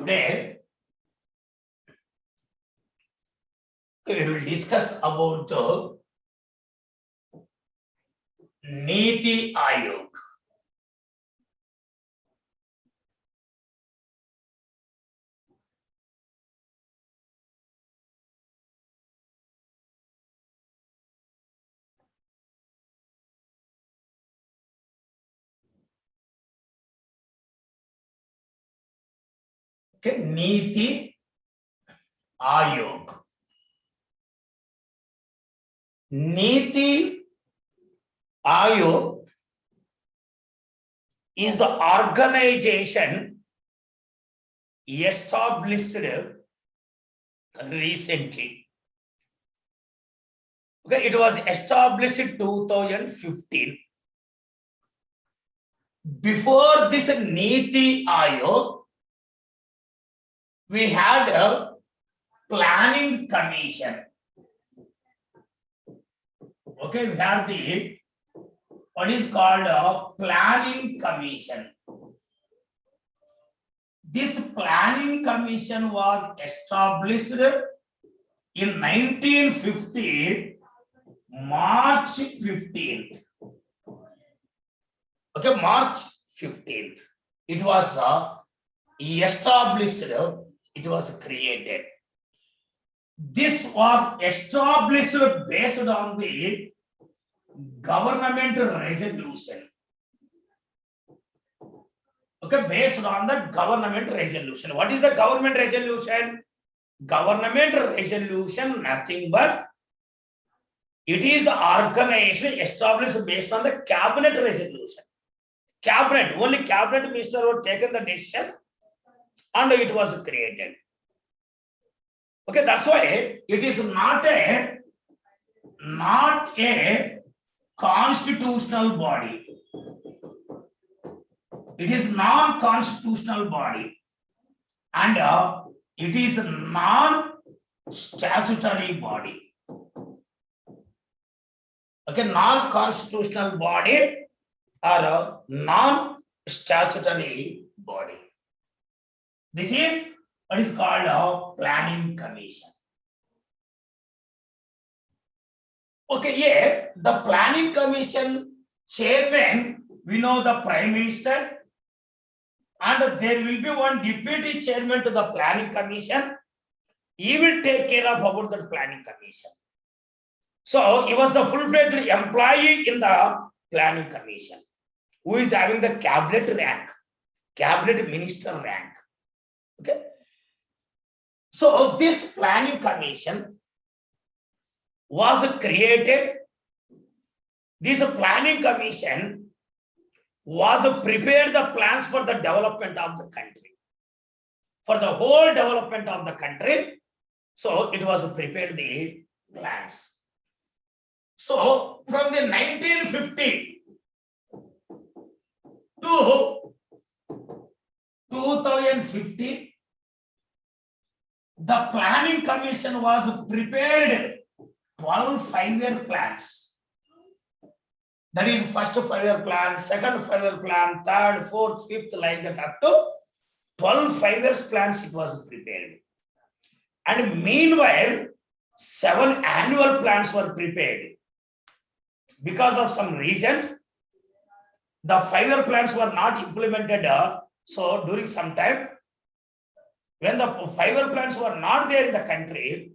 Today, we will discuss about the Niti Aayog. Okay, Niti Aayog. Niti Aayog is the organization established recently. Okay, it was established in 2015. Before this Niti Aayog, we had a planning commission. Okay, we had the what is called a planning commission. This planning commission was established in 1950, March 15th. Okay, March 15th. It was established, it was created. This was established based on the government resolution. Okay, based on the government resolution. What is the government resolution? Government resolution, nothing but it is the organization established based on the cabinet resolution. Cabinet, only cabinet minister would taken the decision and it was created. Okay, that's why it is not a constitutional body. It is non-constitutional body and it is a non-statutory body. Okay, non-constitutional body or a non-statutory body. This is what is called a planning commission. Okay, yeah, the planning commission chairman, we know the prime minister, and there will be one deputy chairman to the planning commission. He will take care of about the planning commission. So he was the full-fledged employee in the planning commission, who is having the cabinet rank, cabinet minister rank. Okay. So this planning commission was created. This planning commission was prepared the plans for the development of the country, for the whole development of the country. So it was prepared the plans. So from the 1950 to 2050, the planning commission was prepared 12 5-year plans. That is first 5-year plan, second 5-year plan, third, fourth, fifth, like that up to 12 5-year plans it was prepared. And meanwhile, 7 annual plans were prepared. Because of some reasons, the 5-year plans were not implemented. So during some time, when the 5-year plans were not there in the country,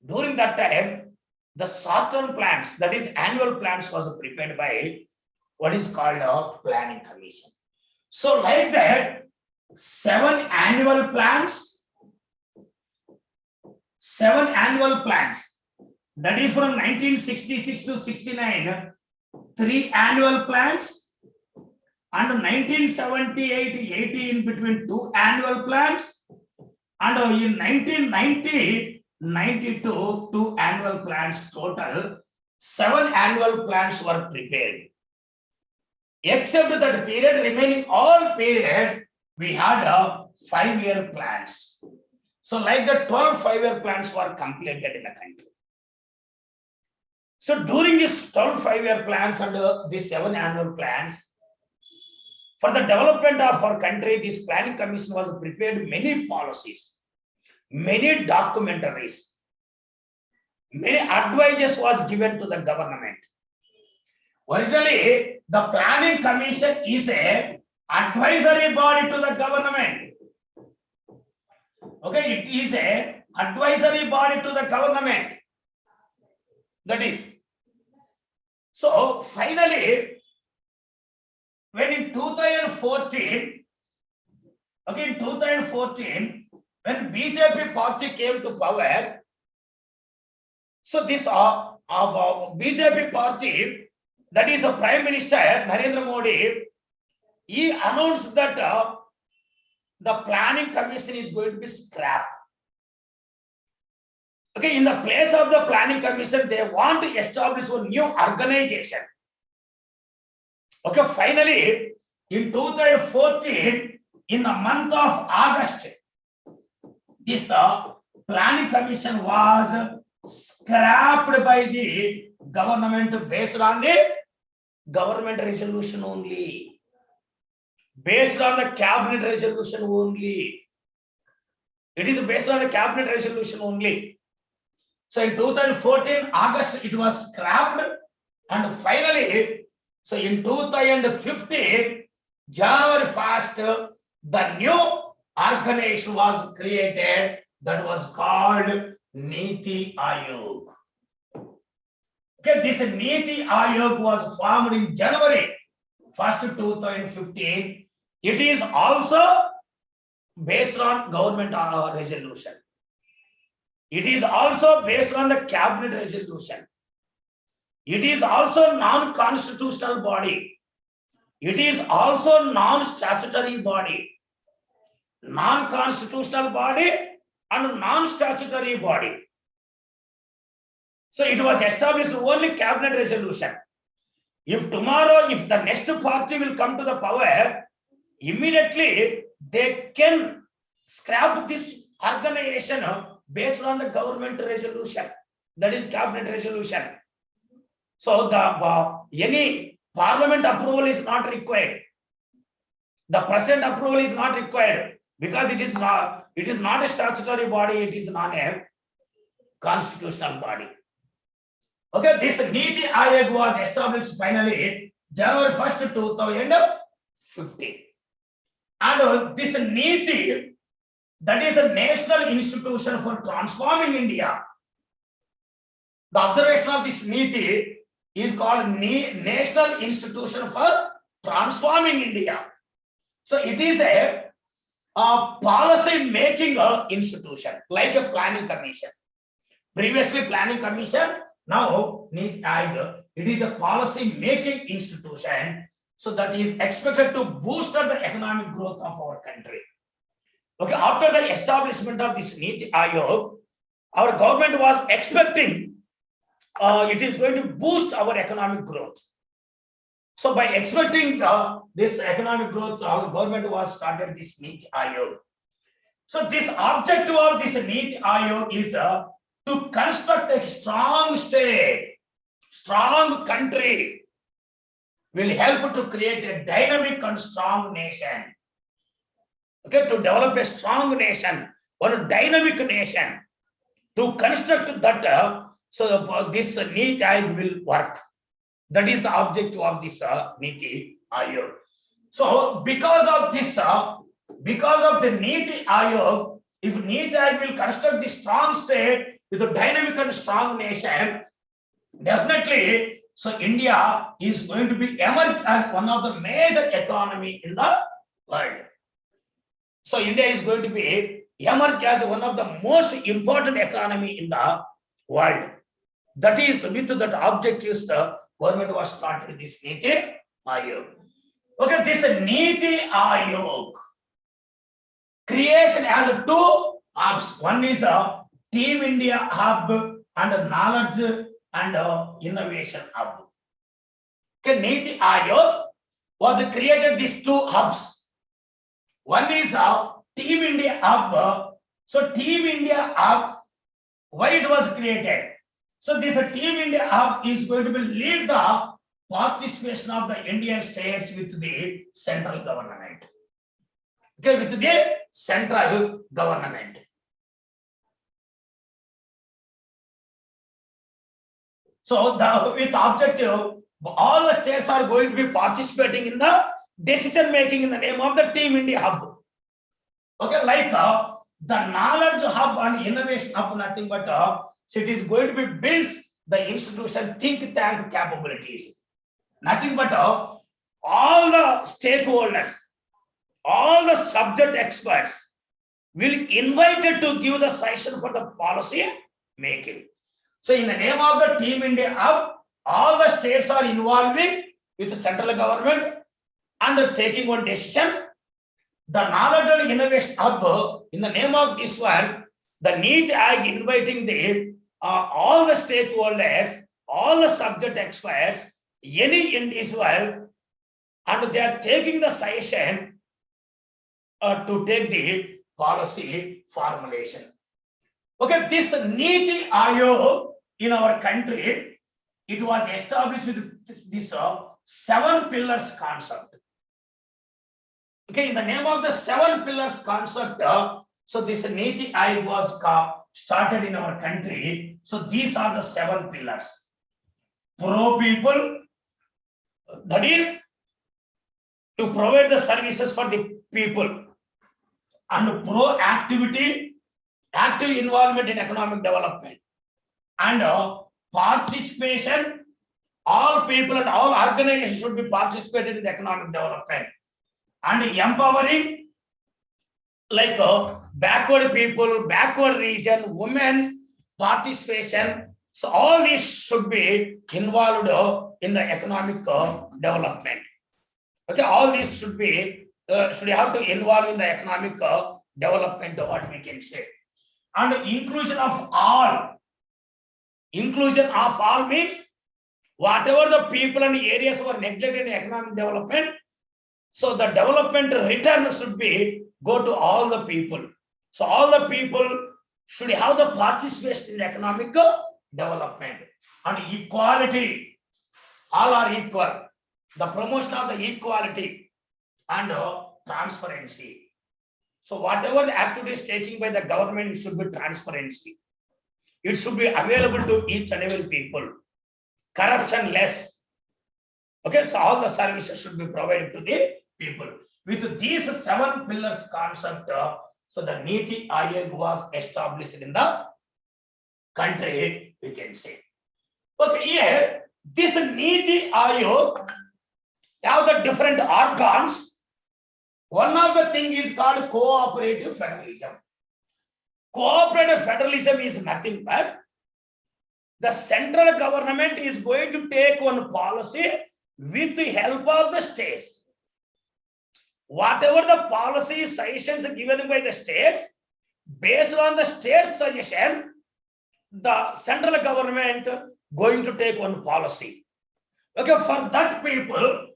during that time, the short-term plans, that is annual plans, was prepared by what is called a planning commission. So like that, 7 annual plans, that is from 1966 to 69, 3 annual plans, and 1978 to 80 in between 2 annual plans, and in 1990 92 2 annual plans. Total 7 annual plans were prepared. Except that period, remaining all periods, we had a 5-year plans. So like the 12 5-year plans were completed in the country. So during this 12 5-year plans and these 7 annual plans, For the development of our country, this planning commission was prepared many policies, many documentaries, many advices was given to the government. Originally, the planning commission is a advisory body to the government. Okay, it is a advisory body to the government. That is. So finally, when in 2014, okay, in 2014, when BJP party came to power, so this BJP party, that is the Prime Minister Narendra Modi, he announced that the planning commission is going to be scrapped. Okay, in the place of the planning commission, they want to establish a new organization. Okay, finally, in 2014, in the month of August, this planning commission was scrapped by the government based on the government resolution only. Based on the cabinet resolution only. It is based on the cabinet resolution only. So in 2014, August, it was scrapped. And finally, so in 2015, January 1st, the new organization was created that was called Niti Aayog. Okay, this Niti Aayog was formed in January 1st, 2015. It is also based on government resolution. It is also based on the cabinet resolution. It is also non-constitutional body. It is also non-statutory body. Non-constitutional body and non-statutory body. So it was established only cabinet resolution. If tomorrow, if the next party will come to the power, immediately they can scrap this organization based on the government resolution, that is cabinet resolution. So the any parliament approval is not required. The president approval is not required because it is not a statutory body, it is not a constitutional body. Okay, this Niti Aayog was established finally January 1st, 2015. And this Niti, that is a national institution for transforming India. The observation of this Niti is called National Institution for Transforming India. So it is a policy making institution, like a planning commission. Previously planning commission, now Niti Aayog, it is a policy making institution. So that is expected to boost the economic growth of our country. Okay, after the establishment of this Niti Aayog, our government was expecting it is going to boost our economic growth. So by expecting this economic growth, our government was started this Niti Aayog. So this objective of this Niti Aayog is to construct a strong state, strong country, will help to create a dynamic and strong nation. Okay, to develop a strong nation or a dynamic nation, to construct that, so this Niti Aayog will work. That is the objective of this Niti Aayog. So because of this, because of the Niti Aayog, if Niti Aayog will construct the strong state with a dynamic and strong nation, definitely, so India is going to be emerge as one of the major economy in the world. So India is going to be emerge as one of the most important economy in the world. That is with that objectives, the government was started this Niti Aayog. Okay, this Niti Aayog creation has two hubs. One is a Team India hub and a knowledge and innovation hub. Okay, Niti Aayog was created these two hubs. One is a Team India hub. So Team India hub, why it was created? So this Team India hub is going to be lead the participation of the Indian states with the central government. Okay, with the central government. So with objective, all the states are going to be participating in the decision making in the name of the Team India Hub. Okay, like the knowledge hub and innovation hub, nothing but so it is going to be built the institution think tank capabilities. Nothing but all the stakeholders, all the subject experts will invited to give the suggestion for the policy making. So in the name of the Team India Hub, all the states are involving with the central government and taking one decision. The knowledge and innovation hub, in the name of this one, the NEET Act inviting the all the stakeholders, all the subject experts, any individual, and they are taking the suggestion to take the policy formulation. Okay, this Niti Aayog in our country, it was established with this 7 pillars concept. Okay, in the name of the 7 pillars concept, so this Niti Aayog was started in our country. So these are the 7 pillars. Pro people, that is to provide the services for the people, and pro activity, active involvement in economic development, and participation, all people and all organizations should be participated in the economic development, and empowering, like backward people, backward region, women's participation. So all these should be involved in the economic development. Okay, all these should be should have to involve in the economic development, what we can say. And inclusion of all. Inclusion of all means whatever the people and areas who are neglected in economic development, so the development return should be go to all the people. So all the people should have the participation in economic development. And equality, all are equal. The promotion of the equality and transparency. So whatever the activities taken by the government, it should be transparency. It should be available to each and every people. Corruption less. Okay, so all the services should be provided to the people. With these 7 pillars concept, so the Niti Aayog was established in the country, we can say. Okay, here, this Niti Aayog have the different organs. One of the thing is called cooperative federalism. Cooperative federalism is nothing but the central government is going to take one policy with the help of the states. Whatever the policy suggestions given by the states, based on the state suggestion, the central government going to take one policy. Okay, for that people,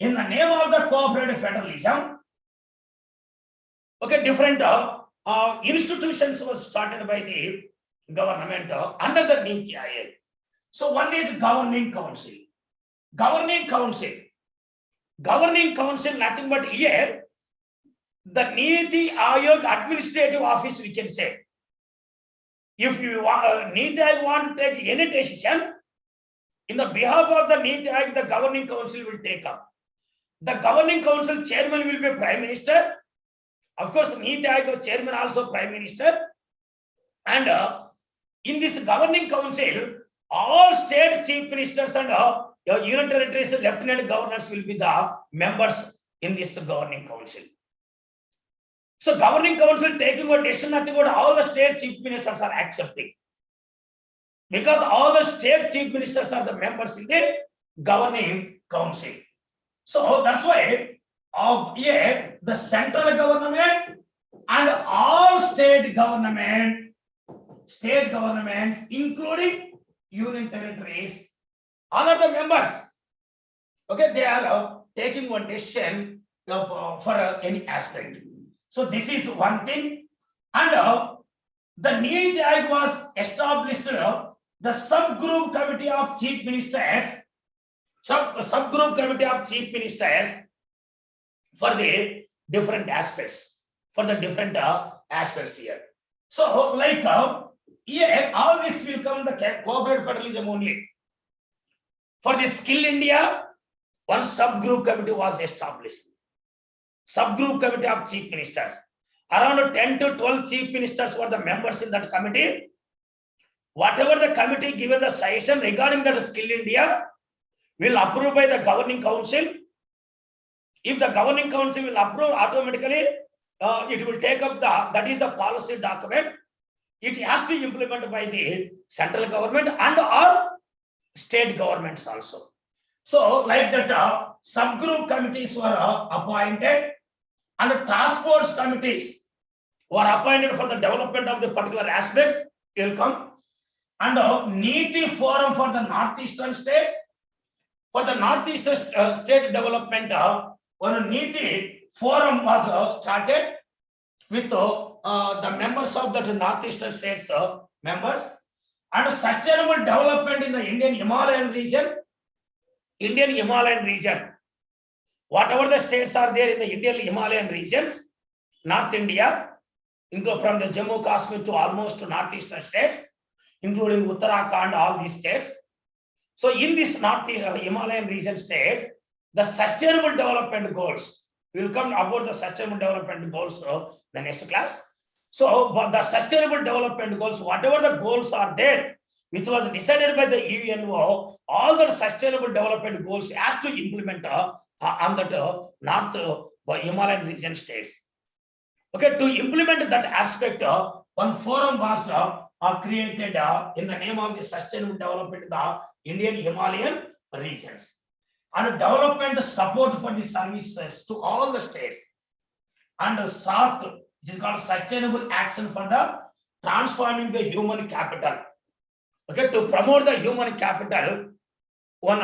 in the name of the cooperative federalism, okay, different institutions was started by the government under the Niti Aayog. So one is governing council. Governing council, nothing but here, the Niti Aayog administrative office, we can say. If you want, Niti Aayog want to take any decision, in the behalf of the Niti Aayog, the governing council will take up. The governing council chairman will be Prime Minister. Of course, Niti Aayog chairman also Prime Minister. And in this governing council, all state chief ministers and union territories lieutenant governors will be the members in this governing council. So governing council taking a decision, nothing but all the state chief ministers are accepting. Because all the state chief ministers are the members in the governing council. So that's why here the central government and all state governments, including union territories, all are the members. Okay, they are taking one decision for any aspect. So this is one thing. And the Niti Aayog was established the subgroup committee of chief ministers, subgroup committee of chief ministers for the different aspects, for the different aspects here. So like here, all this will come the corporate federalism only. For the Skill India, one subgroup committee was established. Subgroup committee of chief ministers. Around 10 to 12 chief ministers were the members in that committee. Whatever the committee given the suggestion regarding that Skill India will approve by the governing council. If the governing council will approve, automatically it will take up that is the policy document. It has to implement by the central government and all state governments also. So like that subgroup committees were appointed and task force committees were appointed for the development of the particular aspect will come. And Niti Forum for the Northeastern states, for the Northeastern state development, one Niti Forum was started with the members of the Northeastern states members, and sustainable development in the Indian Himalayan region. Indian Himalayan region, whatever the states are there in the Indian Himalayan regions, North India, include from the Jammu Kashmir to almost to Northeastern states, including Uttarakhand, all these states. So in this Northeast Himalayan region states, the sustainable development goals will come about the sustainable development goals the next class. So but the sustainable development goals, whatever the goals are there, which was decided by the UNO, all the sustainable development goals has to implement on that North Himalayan region states. Okay, to implement that aspect, one forum was created in the name of the sustainable development in the Indian Himalayan regions, and development support for the services to all the states, and SAT, which is called sustainable action for the transforming the human capital. Okay, to promote the human capital, one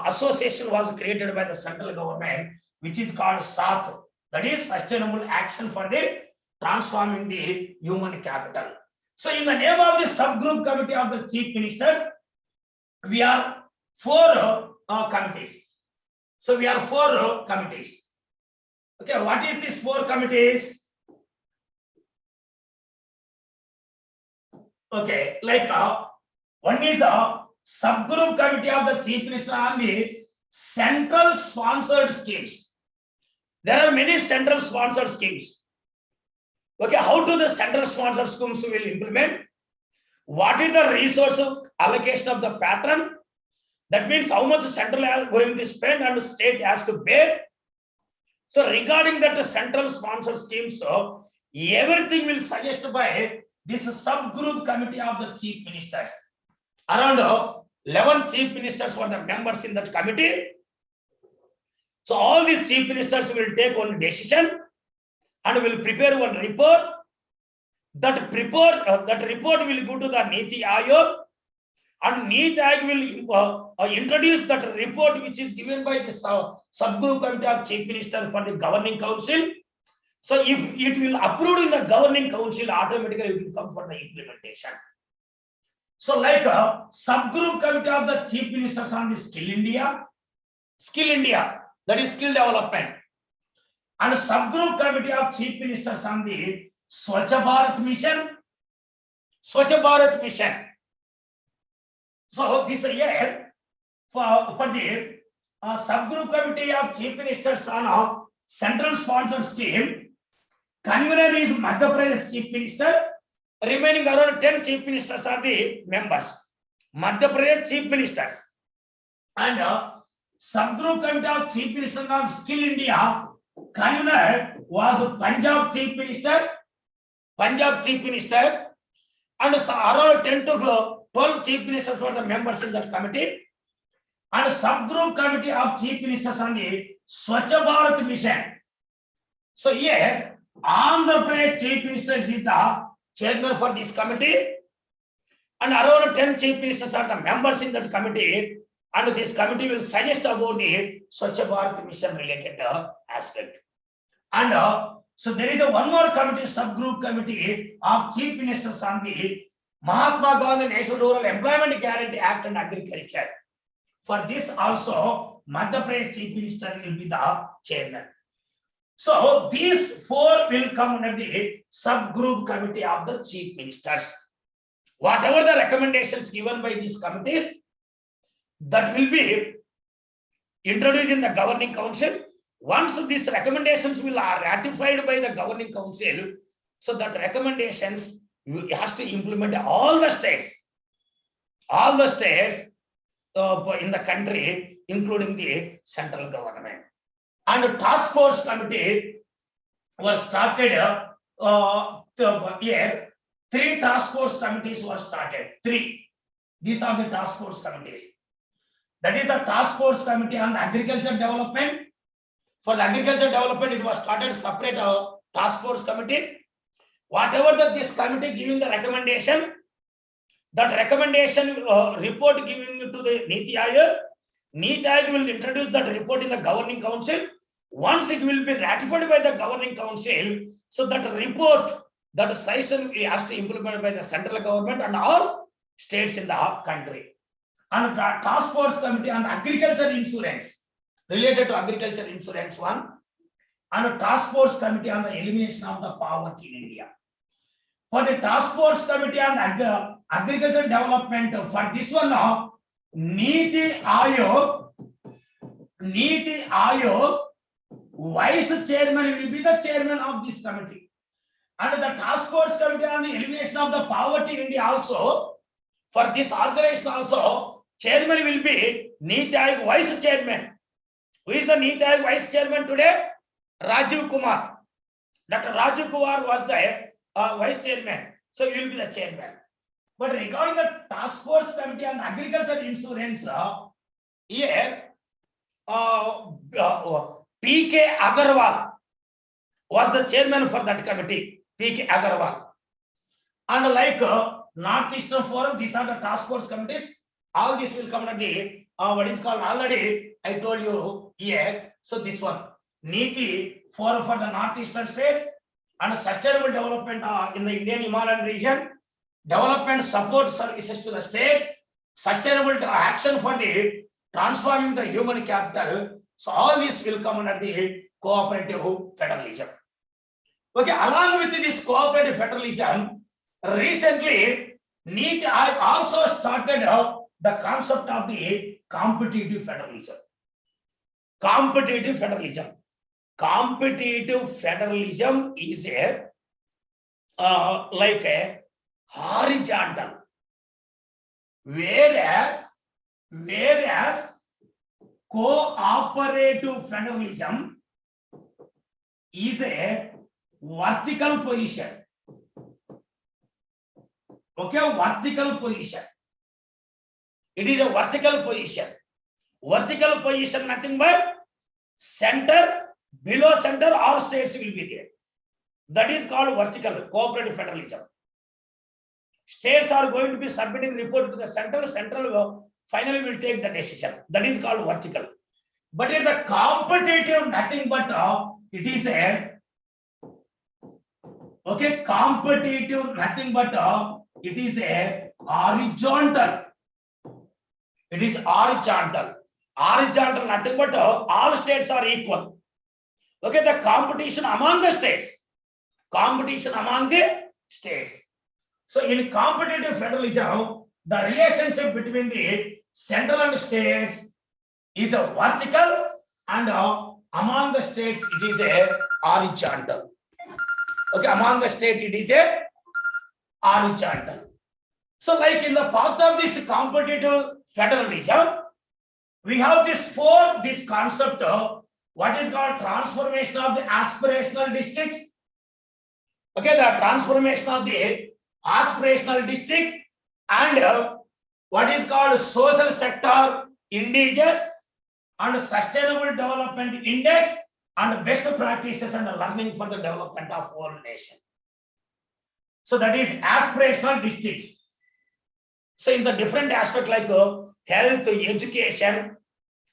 association was created by the central government, which is called SAT, that is sustainable action for the transforming the human capital. So in the name of the subgroup committee of the chief ministers, we are 4 committees. So we are 4 committees. Okay, what is these 4 committees? Okay, like one is a subgroup committee of the chief minister on the central sponsored schemes. There are many central sponsored schemes. Okay, how do the central sponsored schemes will implement? What is the resource allocation of the pattern? That means how much central is going to spend and state has to bear. So regarding that central sponsored schemes, so everything will suggest by this subgroup committee of the chief ministers. Around 11 chief ministers were the members in that committee. So all these chief ministers will take one decision and will prepare one report. That report will go to the Niti Aayog, and Niti Aayog will introduce that report, which is given by the subgroup committee of chief ministers for the governing council. So if it will approve in the governing council, automatically it will come for the implementation. So like a subgroup committee of the chief ministers on the Skill India, that is skill development, and subgroup committee of chief ministers on the Swachh Bharat mission. So this year for the subgroup committee of chief ministers on a central sponsored scheme, convener is Madhya Pradesh chief minister. Remaining around 10 chief ministers are the members. Madhya Pradesh chief ministers, and subgroup committee of chief ministers on Skill India, convener was Punjab chief minister, and around 10 to 12 chief ministers were the members in that committee, and subgroup committee of chief ministers on the Swachh Bharat mission. So here Andhra Pradesh chief minister is the chairman for this committee, and around 10 chief ministers are the members in that committee, and this committee will suggest about the Swachh Bharat mission related aspect. And so there is one more committee, subgroup committee of chief ministers on the Mahatma Gandhi National Rural Employment Guarantee Act and Agriculture. For this also, Madhya Pradesh Chief Minister will be the chairman. So these four will come under the subgroup committee of the chief ministers. Whatever the recommendations given by these committees, that will be introduced in the governing council. Once these recommendations are ratified by the governing council, so that recommendations has to implement all the states in the country, including the central government. And the task force committee was started here. 3 task force committees were started. 3. These are the task force committees. That is the task force committee on agriculture development. For the agriculture development, it was started separate task force committee. Whatever that this committee giving the recommendation, that recommendation report giving to the Niti Aayog will introduce that report in the governing council. Once it will be ratified by the governing council, so that report, that session has to implement by the central government and all states in the country. And the task force committee on agriculture insurance, related to agriculture insurance 1, and a task force committee on the elimination of the poverty in India. For the task force committee on agriculture development, for this one now, Niti Aayog, vice chairman will be the chairman of this committee. And the task force committee on the elimination of the poverty in India also, for this organization also, chairman will be Niti Aayog vice chairman. Who is the Niti Aayog vice chairman today? Rajiv Kumar. Dr. Rajiv Kumar was the vice chairman, so he will be the chairman. But regarding the task force committee on agriculture insurance, here P.K. Agarwal was the chairman for that committee. P.K. Agarwal. And like Northeastern Forum, these are the task force committees. All this will come under the what is called, already I told you here. So this one, Niti Forum for the Northeastern states, and sustainable development in the Indian Himalayan region, development support services to the states, sustainable action for the transforming the human capital. So all this will come under the cooperative federalism. Okay, along with this cooperative federalism, recently Niti Aayog also started the concept of the competitive federalism. Competitive federalism. Competitive federalism is a like a horizontal, whereas cooperative federalism is a vertical position. Okay, vertical position. It is a vertical position. Vertical position, nothing but center, below center, all states will be there. That is called vertical, cooperative federalism. States are going to be submitting report to the central. Central finally will take the decision. That is called vertical. But in the competitive, nothing but it is a okay, competitive, nothing but it is a horizontal. It is horizontal. Horizontal, nothing but all states are equal. Okay, the competition among the states. Competition among the states. So in competitive federalism, the relationship between the central and states is a vertical, and among the states it is a horizontal. Okay, among the states it is a horizontal. So like in the path of this competitive federalism, we have this concept of what is called transformation of the aspirational districts. Okay, the transformation of the aspirational district, and what is called social sector indices, and sustainable development index, and best practices and learning for the development of whole nation. So that is aspirational districts. So in the different aspect like health, education,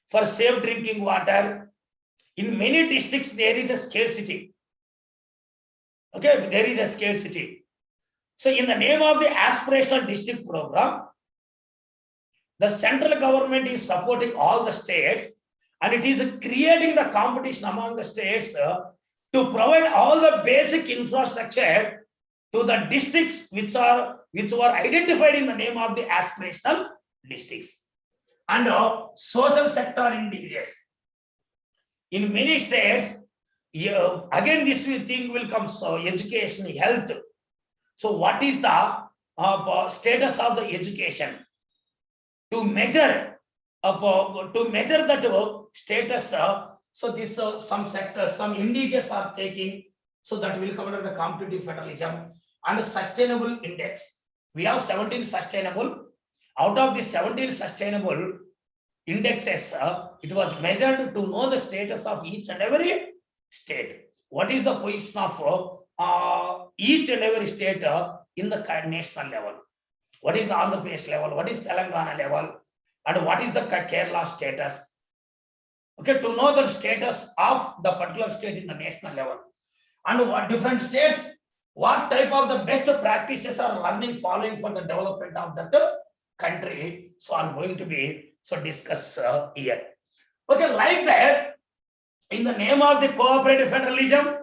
for safe drinking water, in many districts there is a scarcity. Okay, there is a scarcity. So in the name of the aspirational district program, the central government is supporting all the states, and it is creating the competition among the states to provide all the basic infrastructure to the districts which were identified in the name of the aspirational districts. And social sector indices. In many states, again this thing will come, so education, health. So what is the status of the education? To measure that status, so this some sectors, some indices are taking, so that will come under the competitive federalism. And sustainable index, we have 17 sustainable. Out of the 17 sustainable indexes, it was measured to know the status of each and every state. What is the position of each and every state in the national level? What is the Andhra Pradesh level? What is Telangana level? And what is the Kerala status? Okay, to know the status of the particular state in the national level. And what different states, what type of the best practices are learning, following for the development of that country. So I'm going to be discuss here. Okay, like that, in the name of the cooperative federalism,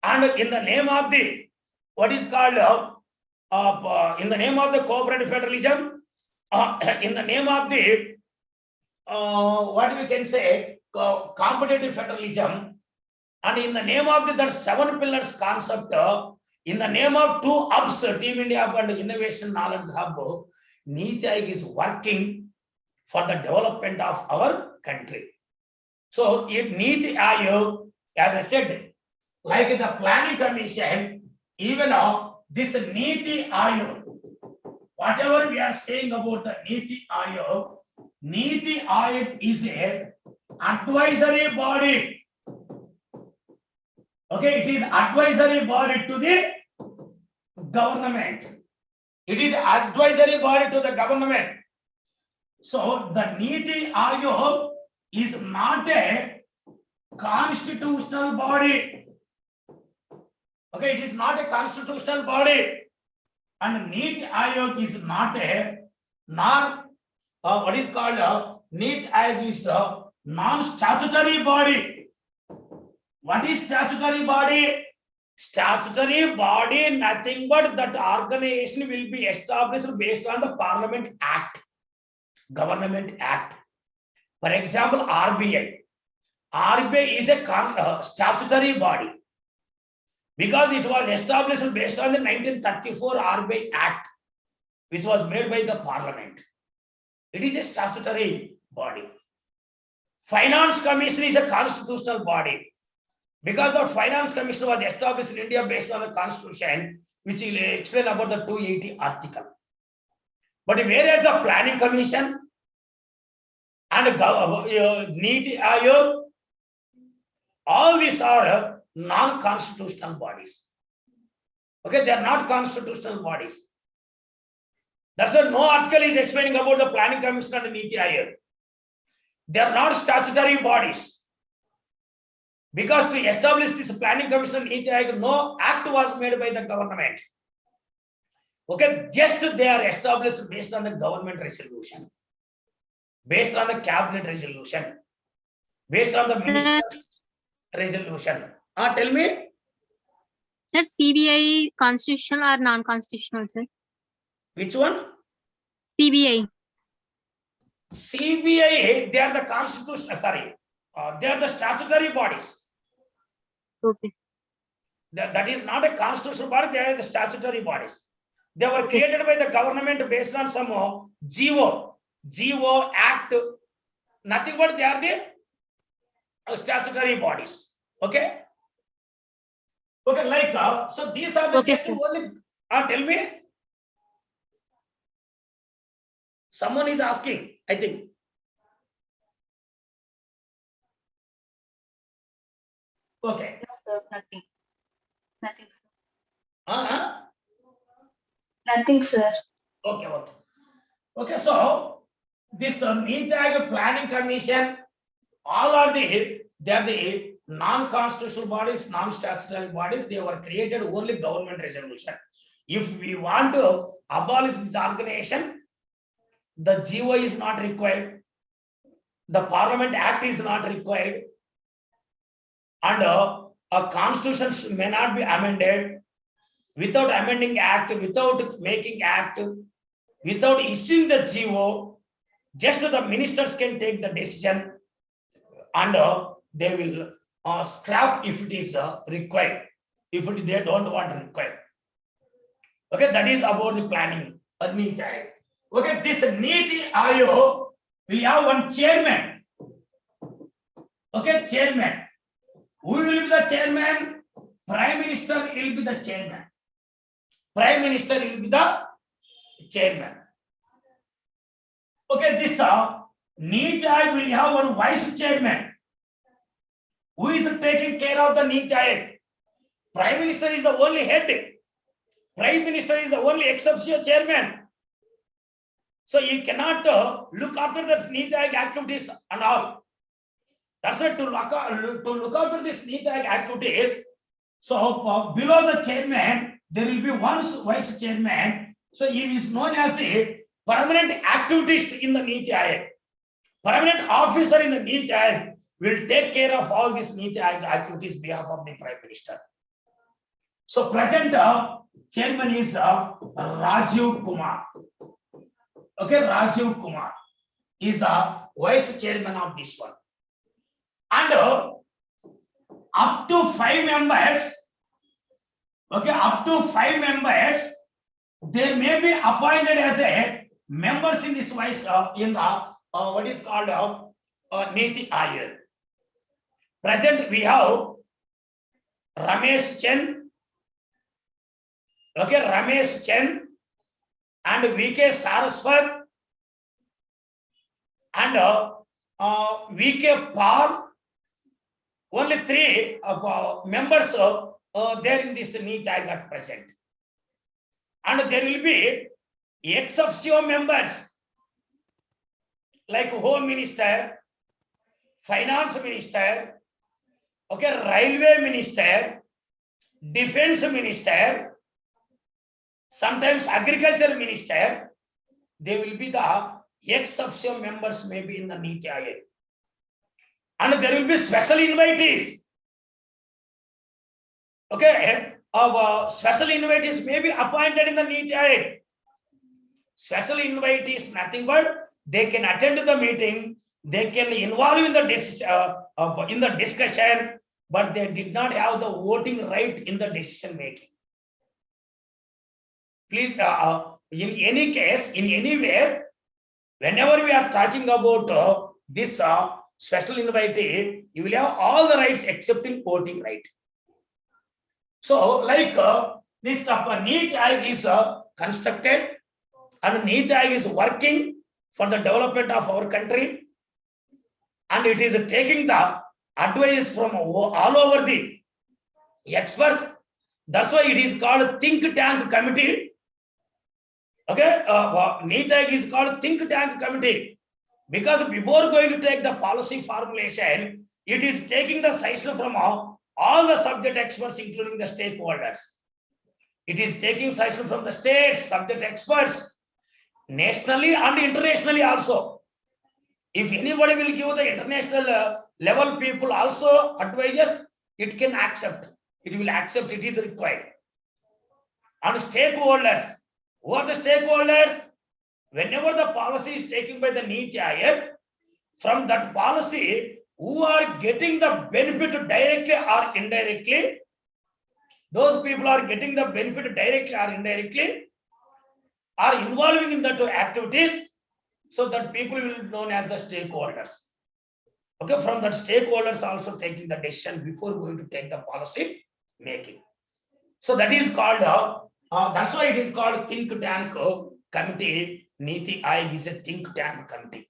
and in the name of the what is called in the name of the cooperative federalism, in the name of the what we can say competitive federalism, and in the name of that 7 pillars concept, in the name of 2 hubs, Team India Hub and Innovation Knowledge Hub, NITI Aayog is working for the development of our country. So if NITI Aayog, as I said, like the planning commission, even now this NITI Aayog, whatever we are saying about the NITI Aayog is a advisory body. Okay, it is advisory body to the government. It is advisory body to the government. So the NITI Aayog is not a constitutional body. Okay, it is not a constitutional body. And NITI Aayog is not a what is called NITI Aayog is a non-statutory body. What is statutory body? Statutory body, nothing but that organization will be established based on the Parliament Act, Government Act. For example, RBI. RBI is a statutory body because it was established based on the 1934 RBI Act, which was made by the Parliament. It is a statutory body. Finance Commission is a constitutional body because the Finance Commission was established in India based on the Constitution, which will explain about the 280 article. But whereas the Planning Commission and NITI Aayog, all these are non-constitutional bodies. Okay, they are not constitutional bodies. That's why no article is explaining about the Planning Commission and NITI Aayog. They are not statutory bodies. Because to establish this Planning Commission and NITI Aayog, no act was made by the government. Okay, just they are established based on the government resolution, based on the cabinet resolution, based on the minister resolution. Tell me. Sir, CBI constitutional or non-constitutional, sir? Which one? CBI. CBI, they are the constitutional, they are the statutory bodies. Okay. That is not a constitutional body, they are the statutory bodies. They were created by the government based on some GO Act, nothing but they are the statutory bodies. Okay? Okay, like, so these are the only, tell me. Someone is asking, I think. Okay. No, sir, nothing. Nothing, sir. Nothing, sir. Okay, okay. Okay, so this NITI Aayog Planning Commission, all are they are the non-constitutional bodies, non-statutory bodies. They were created only government resolution. If we want to abolish this organization, the GO is not required. The Parliament Act is not required. And a constitution may not be amended. Without amending act, without making act, without issuing the GO, just the ministers can take the decision and they will scrap if it is required, if they don't want to require. Okay, that is about the planning. Niti Aayog. Okay, this Niti Aayog will have one chairman. Okay, chairman. Who will be the chairman? Prime Minister will be the chairman. Prime Minister will be the chairman. Okay, this Niti Aayog will have one vice chairman. Who is taking care of the Niti Aayog? Prime Minister is the only head. Prime Minister is the only ex officio chairman. So he cannot look after the Niti Aayog activities and all. That's why to look after this Niti Aayog activities. So below the chairman, there will be one vice chairman. So he is known as the permanent activist in the Niti Aayog. Permanent officer in the Niti Aayog will take care of all these Niti Aayog activities on behalf of the Prime Minister. So present chairman is Rajiv Kumar. Okay, Rajiv Kumar is the vice chairman of this one. And up to 5 members, okay, up to 5 members, they may be appointed as a members in this vice in the what is called Niti Aayog. Present we have Ramesh Chen. Okay, Ramesh Chen and VK Saraswat and VK Paul. Only 3 members there in this Niti Aayog at present. And there will be ex officio members like Home Minister, Finance Minister, okay, Railway Minister, Defense Minister, sometimes Agriculture Minister. They will be the ex officio members maybe in the Niti Aayog. And there will be special invitees. Okay, special invitees may be appointed in the Niti Aayog. Special invitees, nothing but they can attend the meeting, they can involve in the discussion, but they did not have the voting right in the decision making. Please, in any case, in any way, whenever we are talking about this special invitee, you will have all the rights excepting voting right. So, like this Niti Aayog is constructed, and Niti Aayog is working for the development of our country, and it is taking the advice from all over the experts. That's why it is called think tank committee. Okay, Niti Aayog is called think tank committee because before going to take the policy formulation, it is taking the suggestion from all the subject experts, including the stakeholders. It is taking suggestion from the states, subject experts, nationally and internationally also. If anybody will give the international level people also advices, it can accept. It will accept, it is required. And stakeholders, who are the stakeholders? Whenever the policy is taken by the Niti Aayog, from that policy, who are getting the benefit directly or indirectly, those people are getting the benefit directly or indirectly, are involving in that activities, so that people will be known as the stakeholders. Okay, from that stakeholders also taking the decision before going to take the policy making. So that is called, that's why it is called think tank committee. Niti Aayog is a think tank committee.